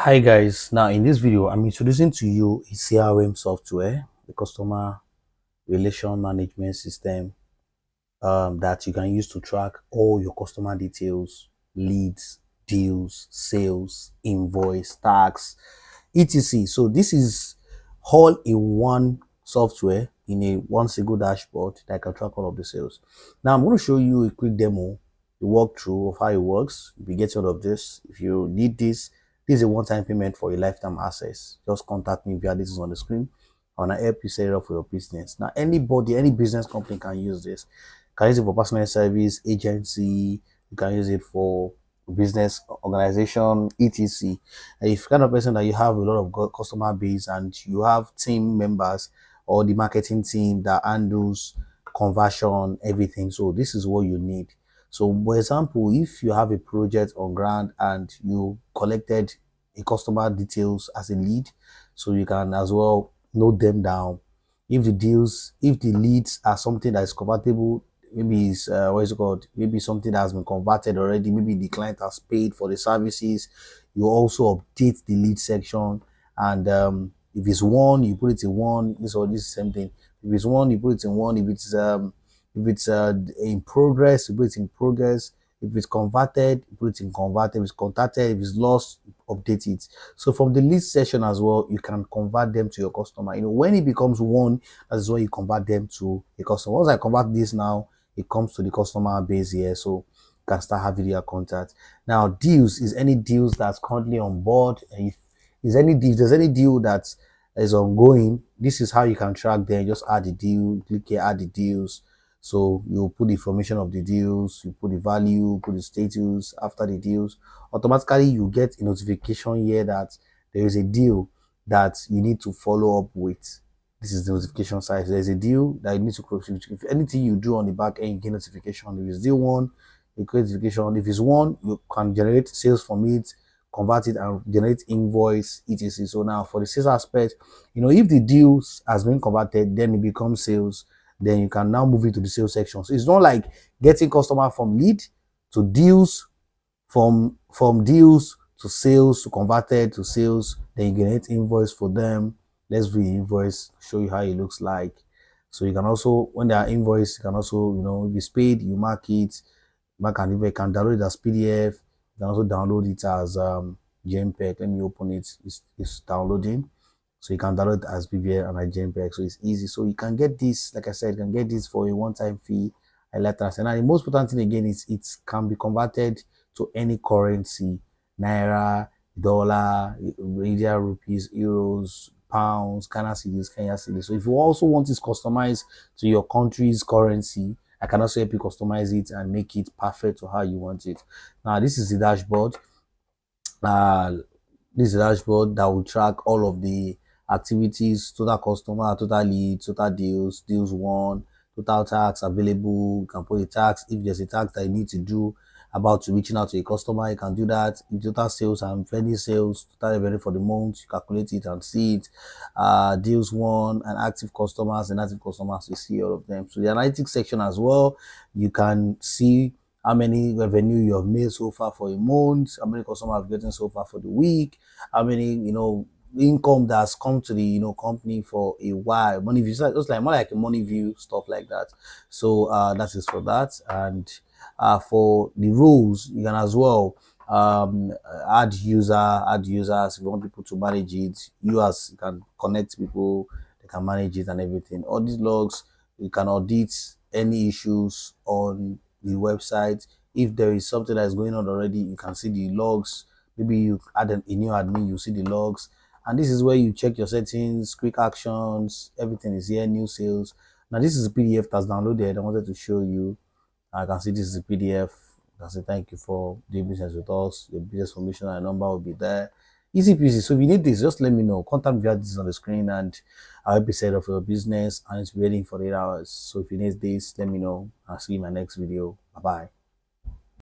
Hi guys, now in this video I'm introducing to you a CRM software, the customer relation management system that you can use to track all your customer details, leads, deals, sales, invoice, tax, etc. So this is all in one software in a one single dashboard that can track all of the sales. Now I'm going to show you a quick demo, a walkthrough of how it works. If you get all of this, if you need this, this is a one-time payment for a lifetime access. Just contact me via this is on the screen. I want to help you set it up for your business. Now anybody, any business company can use this. You can use it for personal service, agency, you can use it for business organization, etc. And if you're kind of person that you have a lot of customer base and you have team members or the marketing team that handles conversion, everything, so this is what you need. So for example, if you have a project on ground and you collected a customer details as a lead, so you can as well note them down. If the leads are something that is convertible, maybe it's what is it called, maybe something that has been converted already, maybe the client has paid for the services, you also update the lead section. And if it's one, you put it in one. This or this same thing. If it's one, you put it in one. If it's in progress, you put it in progress. If it's converted, you put it in converted. If it's contacted, if it's lost, update it. So from the lead session as well, you can convert them to your customer. When it becomes one, that is when you convert them to a customer. Once I convert this now, it comes to the customer base here, so you can start having their contact. Now deals is any deals that's currently on board. If there's any deal that is ongoing, this is how you can track them. Just add the deal, click here, add the deals. So you put the information of the deals, you put the value, put the status after the deals. Automatically you get a notification here that there is a deal that you need to follow up with. This is the notification side. There's a deal that you need to close. If anything you do on the back end, you get notification. If it's deal one, you get notification. If it's one, you can generate sales from it, convert it, and generate invoice, etc. So now for the sales aspect, if the deals has been converted, then it becomes sales. Then you can now move it to the sales section. So it's not like getting customer from lead to deals, from deals to sales, to converted to sales. Then you generate invoice for them. Let's view the invoice, show you how it looks like. So you can also, when they are invoice, you can also, if it's paid, you mark it. You can download it as PDF. You can also download it as JPEG. Let me open it. It's downloading. So you can download it as BVF and a JPEG. So it's easy. So you can get this, like I said, you can get this for a one-time fee. I let us. And the most important thing again is it can be converted to any currency: naira, dollar, Indian rupees, euros, pounds, Ghana cedis, Kenya cedis. So if you also want this customized to your country's currency, I can also help you customize it and make it perfect to how you want it. Now this is the dashboard. This is the dashboard that will track all of the activities: total customer, total lead, total deals won, total tax available. You can put a tax if there's a tax that you need to do about reaching out to a customer. You can do that. If total sales and pending sales, total revenue for the month, you calculate it and see it. Deals won and active customers, you see all of them. So the analytics section as well, you can see how many revenue you have made so far for a month, how many customers have gotten so far for the week, how many income that's come to the company for a while. Money view, just like more like a money view, stuff like that. So that is for that. And for the rules, you can as well add users if you want people to manage it. You can connect people, they can manage it and everything. All these logs, you can audit any issues on the website. If there is something that is going on already, you can see the logs. Maybe you add a new admin, you see the logs. And this is where you check your settings, quick actions, everything is here, new sales. Now this is a PDF that's downloaded. I wanted to show you. I can see this is a PDF. I can say thank you for doing business with us. Your business information and number will be there. Easy peasy. So if you need this, just let me know. Contact me via this on the screen and I'll help you set up for your business, and it's waiting for 8 hours. So if you need this, let me know. I'll see you in my next video. Bye bye.